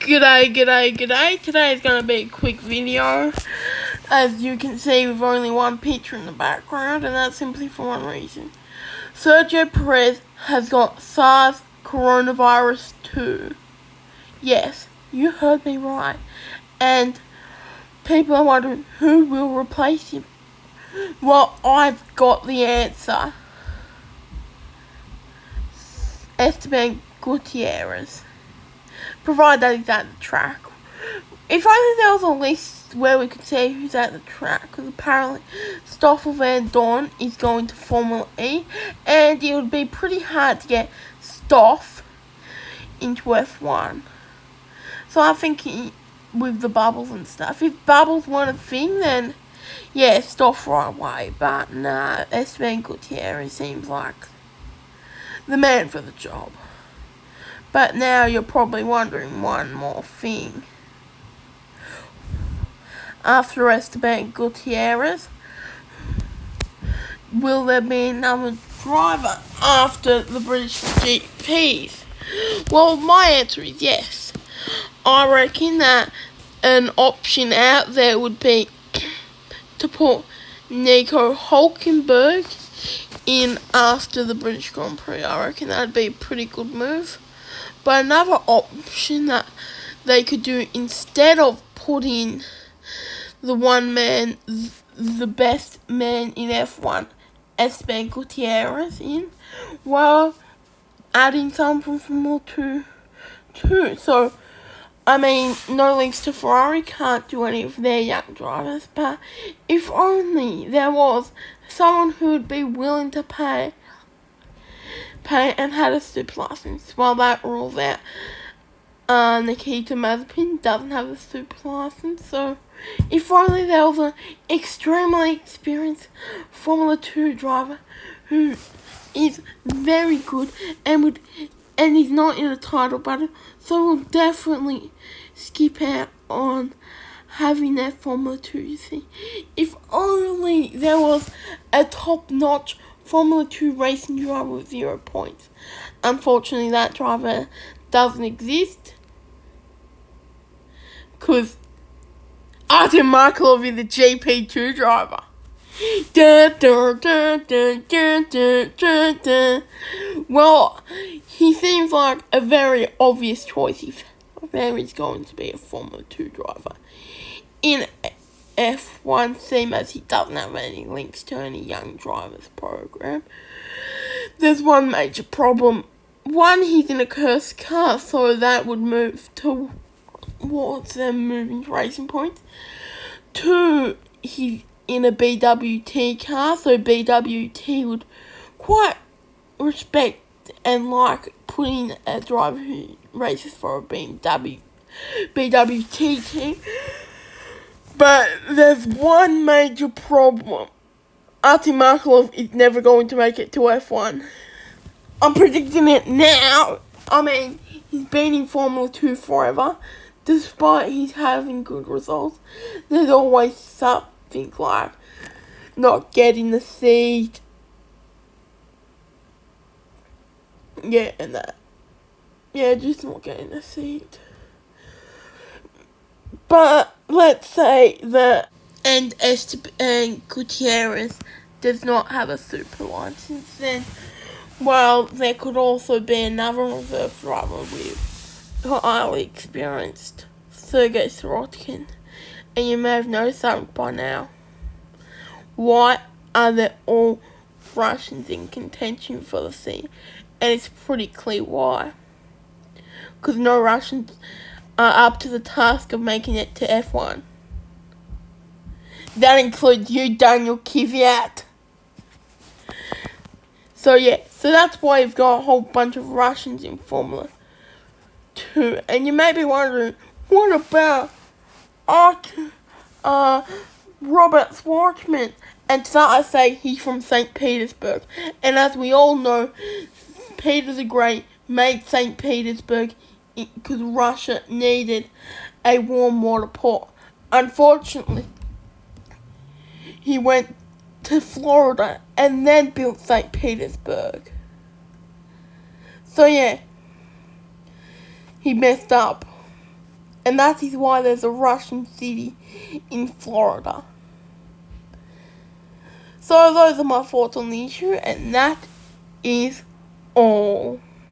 G'day. Today is going to be a quick video. As you can see, with only one picture in the background, and that's simply for one reason. Sergio Pérez has got SARS coronavirus 2. Yes, you heard me right. And people are wondering who will replace him. Well, I've got the answer. Esteban Gutierrez. Provided that he's at the track. If only there was a list where we could see who's at the track, because apparently Stoffel Van Dorn is going to Formula E, and it would be pretty hard to get Stoff into F1. So I think with the bubbles and stuff, if bubbles weren't a thing, then yeah, Stoff right away. But nah, Esteban Gutierrez seems like the man for the job. But now you're probably wondering one more thing. After Esteban Gutierrez, will there be another driver after the British GPs? Well, my answer is yes. I reckon that an option out there would be to put Nico Hülkenberg in after the British Grand Prix. I reckon that'd be a pretty good move. But another option that they could do instead of putting the one man, the best man in F1, Esteban Gutierrez in, while adding someone from Formula 2 too. So, I mean, no links to Ferrari, can't do any of their young drivers, but if only there was someone who would be willing to pay and had a super license. Well, that rules out Nikita Mazepin doesn't have a super license, so if only there was an extremely experienced Formula 2 driver who is very good and he's not in a title battle, so we'll definitely skip out on having that Formula 2, you see. If only there was a top-notch Formula 2 racing driver with 0 points. Unfortunately, that driver doesn't exist, because Artem Markelov is a GP2 driver. Well, he seems like a very obvious choice if there is going to be a Formula 2 driver in F1, same as he doesn't have any links to any young drivers program. There's one major problem. One, he's in a cursed car, so that would move towards them moving to Racing Points. Two, he's in a BWT car, so BWT would quite respect and like putting a driver who races for a BWT team. But there's one major problem. Artem Markelov is never going to make it to F1. I'm predicting it now. I mean, he's been in Formula 2 forever. Despite he's having good results, there's always something like not getting the seat. Yeah, and that. Yeah, just not getting the seat. But let's say that Esteban Gutierrez does not have a super license, then, well, there could also be another reserve driver with highly experienced Sergei Sirotkin. And you may have noticed that by now. Why are they all Russians in contention for the seat? And it's pretty clear why. Because no Russians are up to the task of making it to F1. That includes you, Daniel Kvyat. So yeah, so that's why you've got a whole bunch of Russians in Formula 2. And you may be wondering, what about Robert Schwartzman? And so I say he's from St. Petersburg. And as we all know, Peter the Great made St. Petersburg because Russia needed a warm water port. Unfortunately, he went to Florida and then built St. Petersburg. So yeah, he messed up. And that is why there's a Russian city in Florida. So those are my thoughts on the issue, and that is all.